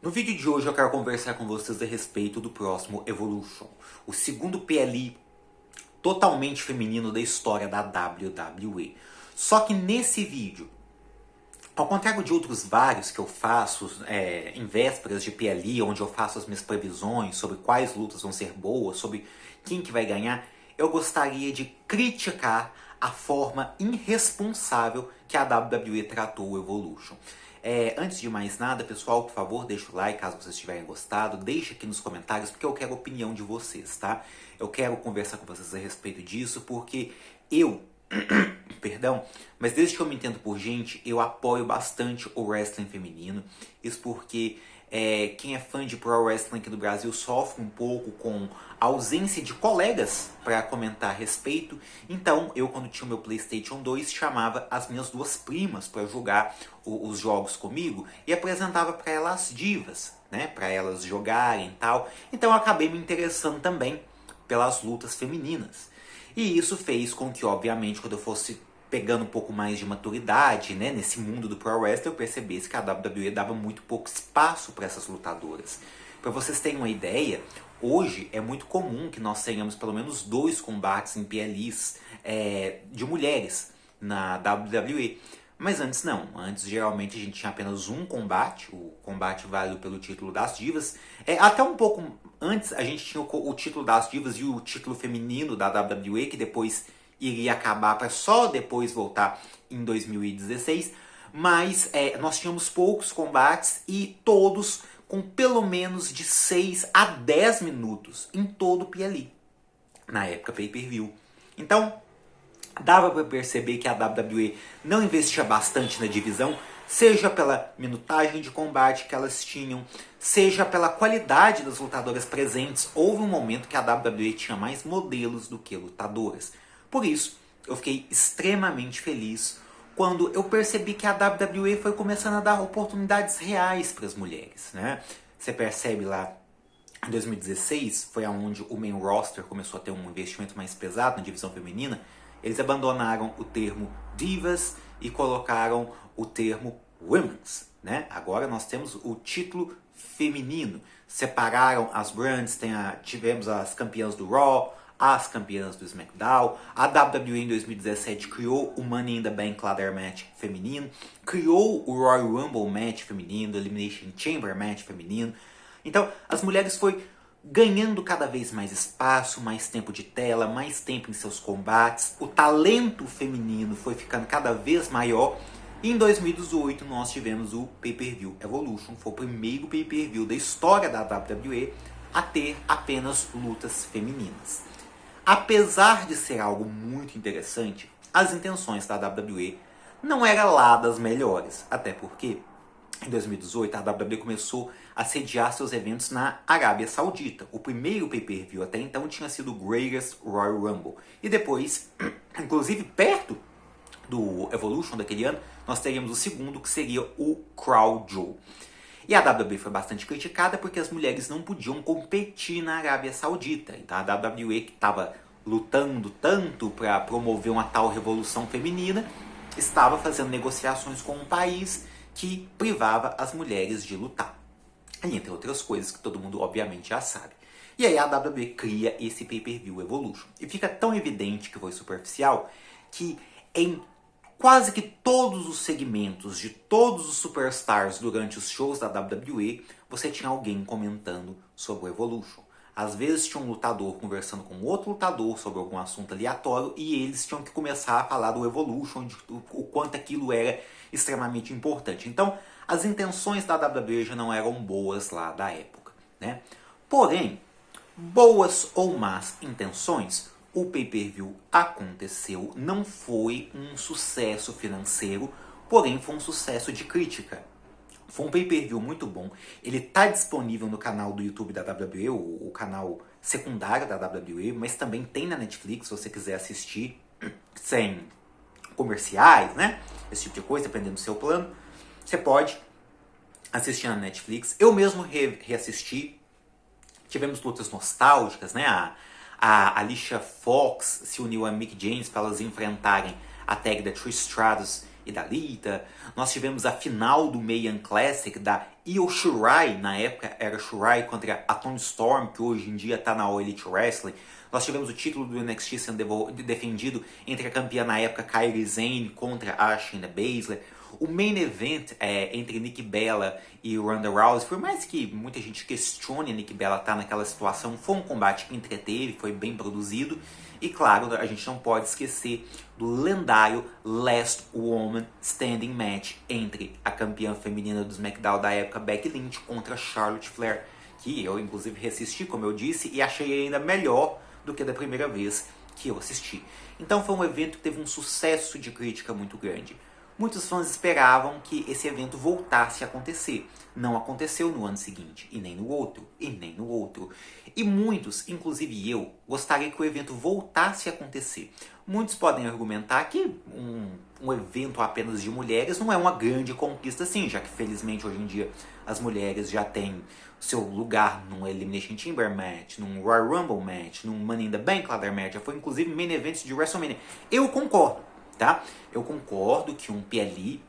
No vídeo de hoje eu quero conversar com vocês a respeito do próximo Evolution, o segundo PLI totalmente feminino da história da WWE. Só que nesse vídeo, ao contrário de outros vários que eu faço em vésperas de PLI, onde eu faço as minhas previsões sobre quais lutas vão ser boas, sobre quem que vai ganhar, eu gostaria de criticar a forma irresponsável que a WWE tratou o Evolution. Antes de mais nada, pessoal, por favor, deixa o like caso vocês tiverem gostado, deixa aqui nos comentários porque eu quero a opinião de vocês, tá? Eu quero conversar com vocês a respeito disso porque eu, perdão, mas desde que eu me entendo por gente, eu apoio bastante o wrestling feminino. Isso porque quem é fã de pro wrestling aqui do Brasil sofre um pouco com a ausência de colegas para comentar a respeito. Então, eu quando tinha o meu PlayStation 2, chamava as minhas duas primas para jogar os jogos comigo e apresentava para elas as divas, né, para elas jogarem e tal. Então, eu acabei me interessando também pelas lutas femininas. E isso fez com que, obviamente, quando eu fosse pegando um pouco mais de maturidade, né, nesse mundo do pro wrestling, eu percebesse que a WWE dava muito pouco espaço para essas lutadoras. Para vocês terem uma ideia, hoje é muito comum que nós tenhamos pelo menos 2 combates em PLIs de mulheres na WWE. Mas antes não, antes geralmente a gente tinha apenas um combate, o combate válido pelo título das divas. Até um pouco antes a gente tinha o título das divas e o título feminino da WWE, que depois iria acabar para só depois voltar em 2016. Mas nós tínhamos poucos combates e todos com pelo menos de 6 a 10 minutos em todo o PLI, na época pay-per-view. Então, dava para perceber que a WWE não investia bastante na divisão, seja pela minutagem de combate que elas tinham, seja pela qualidade das lutadoras presentes. Houve um momento que a WWE tinha mais modelos do que lutadoras. Por isso, eu fiquei extremamente feliz quando eu percebi que a WWE foi começando a dar oportunidades reais para as mulheres, né? Você percebe lá, em 2016, foi onde o main roster começou a ter um investimento mais pesado na divisão feminina. Eles abandonaram o termo divas e colocaram o termo women's, né? Agora nós temos o título feminino. Separaram as brands, tivemos as campeãs do Raw, as campeãs do SmackDown. A WWE em 2017 criou o Money in the Bank Ladder Match feminino, criou o Royal Rumble Match feminino, o Elimination Chamber Match feminino. Então, as mulheres foi ganhando cada vez mais espaço, mais tempo de tela, mais tempo em seus combates. O talento feminino foi ficando cada vez maior. E em 2018 nós tivemos o Pay-Per-View Evolution. Foi o primeiro Pay-Per-View da história da WWE a ter apenas lutas femininas. Apesar de ser algo muito interessante, as intenções da WWE não eram lá das melhores. Até porque em 2018 a WWE começou a sediar seus eventos na Arábia Saudita. O primeiro pay-per-view até então tinha sido o Greatest Royal Rumble. E depois, inclusive perto do Evolution daquele ano, nós teríamos o segundo, que seria o Crown Jewel. E a WWE foi bastante criticada porque as mulheres não podiam competir na Arábia Saudita. Então a WWE, que estava lutando tanto para promover uma tal revolução feminina, estava fazendo negociações com um país que privava as mulheres de lutar. E entre outras coisas que todo mundo obviamente já sabe. E aí a WWE cria esse Pay-Per-View Evolution. E fica tão evidente que foi superficial que em quase que todos os segmentos de todos os superstars durante os shows da WWE, você tinha alguém comentando sobre o Evolution. Às vezes tinha um lutador conversando com outro lutador sobre algum assunto aleatório e eles tinham que começar a falar do Evolution, de o quanto aquilo era extremamente importante. Então, as intenções da WWE já não eram boas lá da época, né? Porém, boas ou más intenções, o pay-per-view aconteceu, não foi um sucesso financeiro, porém foi um sucesso de crítica. Foi um pay-per-view muito bom, ele está disponível no canal do YouTube da WWE, o canal secundário da WWE, mas também tem na Netflix, se você quiser assistir sem comerciais, né? Esse tipo de coisa, dependendo do seu plano, você pode assistir na Netflix. Eu mesmo reassisti, tivemos lutas nostálgicas, né? A Alicia Fox se uniu a Mickie James para elas enfrentarem a tag da Trish Stratus e da Lita. Nós tivemos a final do Mae Young Classic da Io Shirai, na época era Shirai contra a Toni Storm, que hoje em dia está na All Elite Wrestling. Nós tivemos o título do NXT sendo defendido entre a campeã na época Kairi Sane contra a Shayna Baszler. O main event entre Nikki Bella e Ronda Rousey, por mais que muita gente questione a Nikki Bella estar naquela situação, foi um combate que entreteve, foi bem produzido. E claro, a gente não pode esquecer do lendário Last Woman Standing Match entre a campeã feminina do SmackDown da época, Becky Lynch, contra Charlotte Flair, que eu inclusive reassisti, como eu disse, e achei ainda melhor do que da primeira vez que eu assisti. Então foi um evento que teve um sucesso de crítica muito grande. Muitos fãs esperavam que esse evento voltasse a acontecer. Não aconteceu no ano seguinte, e nem no outro, e nem no outro. E muitos, inclusive eu, gostaria que o evento voltasse a acontecer. Muitos podem argumentar que um evento apenas de mulheres não é uma grande conquista assim, já que felizmente hoje em dia as mulheres já têm seu lugar num Elimination Chamber Match, num Royal Rumble Match, num Money in the Bank Ladder Match, já foi inclusive main events de WrestleMania. Eu concordo, tá? Eu concordo que um PLE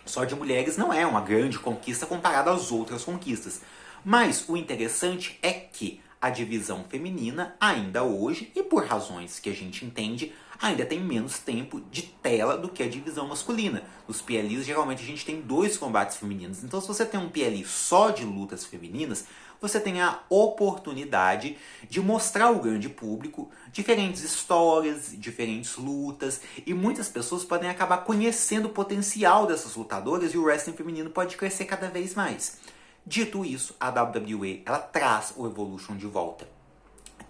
só de mulheres não é uma grande conquista comparada às outras conquistas. Mas o interessante é que a divisão feminina ainda hoje, e por razões que a gente entende, ainda tem menos tempo de tela do que a divisão masculina. Nos PLEs, geralmente, a gente tem 2 combates femininos. Então, se você tem um PLE só de lutas femininas, você tem a oportunidade de mostrar ao grande público diferentes histórias, diferentes lutas, e muitas pessoas podem acabar conhecendo o potencial dessas lutadoras e o wrestling feminino pode crescer cada vez mais. Dito isso, a WWE ela traz o Evolution de volta.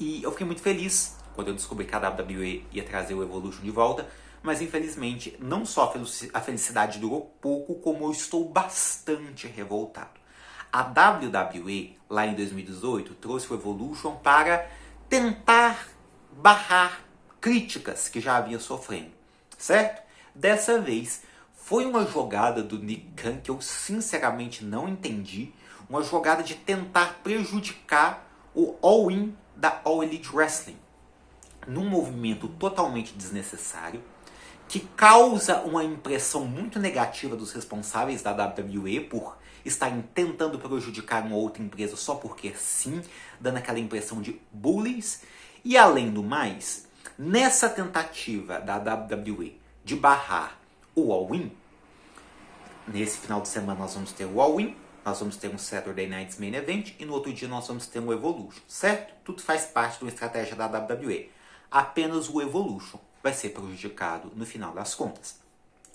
E eu fiquei muito feliz quando eu descobri que a WWE ia trazer o Evolution de volta, mas infelizmente não só a felicidade durou pouco, como eu estou bastante revoltado. A WWE, lá em 2018, trouxe o Evolution para tentar barrar críticas que já havia sofrendo, certo? Dessa vez, foi uma jogada do Nick Khan que eu sinceramente não entendi, uma jogada de tentar prejudicar o All-In da All Elite Wrestling, num movimento totalmente desnecessário, que causa uma impressão muito negativa dos responsáveis da WWE por estarem tentando prejudicar uma outra empresa só porque sim, dando aquela impressão de bullies. E além do mais, nessa tentativa da WWE de barrar o All-In, nesse final de semana nós vamos ter o All-In, nós vamos ter um Saturday Night's Main Event e no outro dia nós vamos ter um Evolution, certo? Tudo faz parte de uma estratégia da WWE. Apenas o Evolution vai ser prejudicado no final das contas.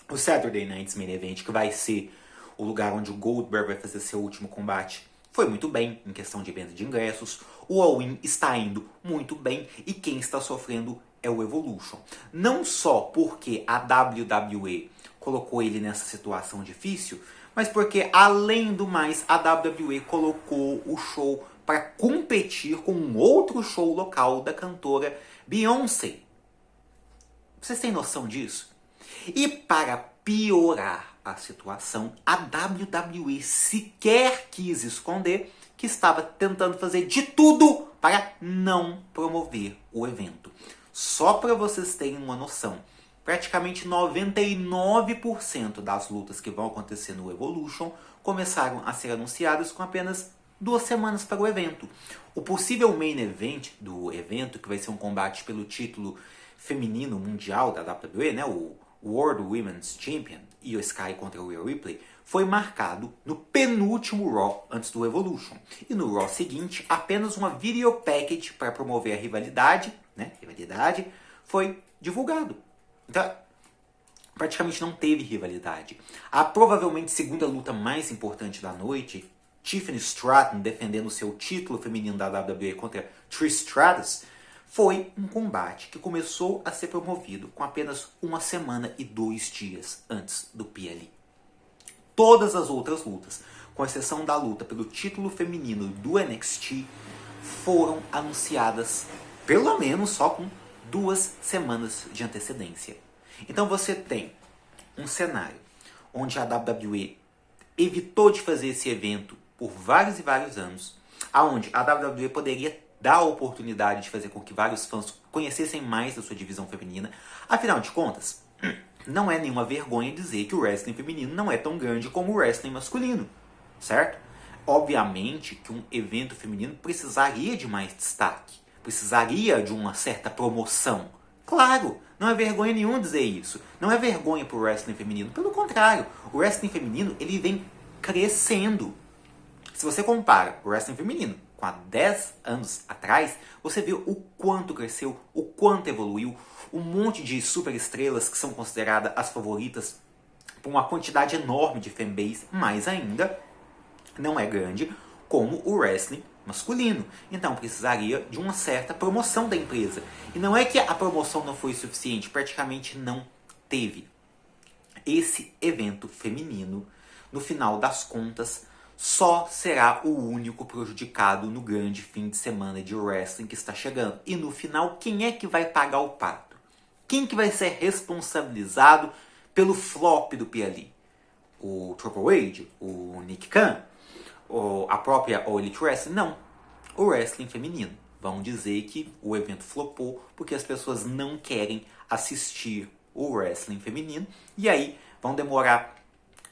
O Saturday Night's Main Event, que vai ser o lugar onde o Goldberg vai fazer seu último combate, foi muito bem em questão de venda de ingressos. O All-In está indo muito bem e quem está sofrendo é o Evolution. Não só porque a WWE colocou ele nessa situação difícil, mas porque, além do mais, a WWE colocou o show para competir com um outro show local da cantora Beyoncé. Vocês têm noção disso? E para piorar a situação, a WWE sequer quis esconder que estava tentando fazer de tudo para não promover o evento. Só para vocês terem uma noção, praticamente 99% das lutas que vão acontecer no Evolution começaram a ser anunciadas com apenas 2 semanas para o evento. O possível main event do evento, que vai ser um combate pelo título feminino mundial da WWE, né, o World Women's Champion, Io Sky contra o Rhea Ripley, foi marcado no penúltimo Raw antes do Evolution. E no Raw seguinte, apenas uma video package para promover a rivalidade, foi divulgado. Então, praticamente não teve rivalidade. A provavelmente segunda luta mais importante da noite, Tiffany Stratton defendendo seu título feminino da WWE contra Trish Stratus, foi um combate que começou a ser promovido com apenas 1 semana e 2 dias antes do PLE. Todas as outras lutas, com exceção da luta pelo título feminino do NXT, foram anunciadas pelo menos só com 2 semanas de antecedência. Então você tem um cenário onde a WWE evitou de fazer esse evento por vários e vários anos, aonde a WWE poderia dar a oportunidade de fazer com que vários fãs conhecessem mais da sua divisão feminina. Afinal de contas, não é nenhuma vergonha dizer que o wrestling feminino não é tão grande como o wrestling masculino, certo? Obviamente que um evento feminino precisaria de mais destaque, precisaria de uma certa promoção. Claro, não é vergonha nenhuma dizer isso. Não é vergonha pro wrestling feminino. Pelo contrário, o wrestling feminino ele vem crescendo. Se você compara o wrestling feminino com há 10 anos atrás, você vê o quanto cresceu, o quanto evoluiu, um monte de super estrelas que são consideradas as favoritas por uma quantidade enorme de fanbase, mas ainda não é grande como o wrestling masculino. Então precisaria de uma certa promoção da empresa. E não é que a promoção não foi suficiente, praticamente não teve. Esse evento feminino, no final das contas, só será o único prejudicado no grande fim de semana de wrestling que está chegando. E no final, quem é que vai pagar o pato? Quem que vai ser responsabilizado pelo flop do PLE? O Triple H? O Nick Khan? Ou a própria All Elite Wrestling? Não. O wrestling feminino. Vão dizer que o evento flopou porque as pessoas não querem assistir o wrestling feminino. E aí vão demorar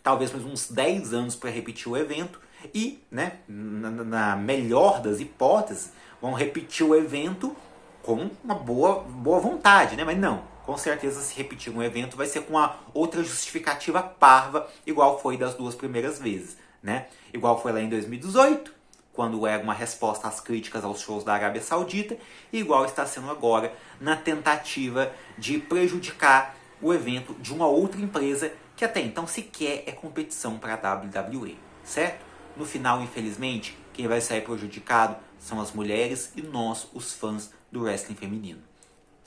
talvez mais uns 10 anos para repetir o evento. E, né, na melhor das hipóteses, vão repetir o evento com uma boa vontade, né? Mas não, com certeza se repetir um evento vai ser com uma outra justificativa parva, igual foi das duas primeiras vezes, né? Igual foi lá em 2018, quando era uma resposta às críticas aos shows da Arábia Saudita, e igual está sendo agora na tentativa de prejudicar o evento de uma outra empresa que até então sequer é competição para a WWE, certo? No final, infelizmente, quem vai sair prejudicado são as mulheres e nós, os fãs do wrestling feminino.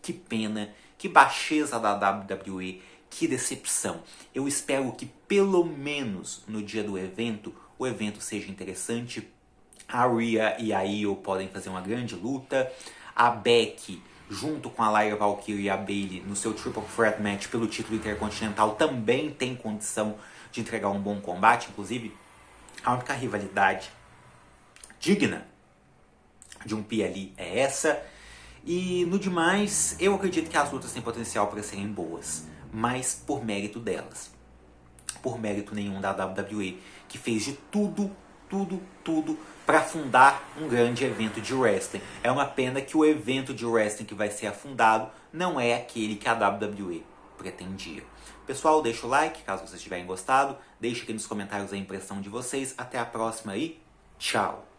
Que pena, que baixeza da WWE, que decepção. Eu espero que pelo menos no dia do evento, o evento seja interessante. A Rhea e a Io podem fazer uma grande luta. A Becky, junto com a Lyra Valkyrie e a Bayley, no seu Triple Threat Match pelo título intercontinental, também tem condição de entregar um bom combate. Inclusive, a única rivalidade digna de um PLE é essa. E no demais, eu acredito que as lutas têm potencial para serem boas, mas por mérito delas. Por mérito nenhum da WWE, que fez de tudo para fundar um grande evento de wrestling. É uma pena que o evento de wrestling que vai ser afundado não é aquele que a WWE pretendia. Pessoal, deixa o like caso vocês tiverem gostado. Deixe aqui nos comentários a impressão de vocês. Até a próxima e tchau!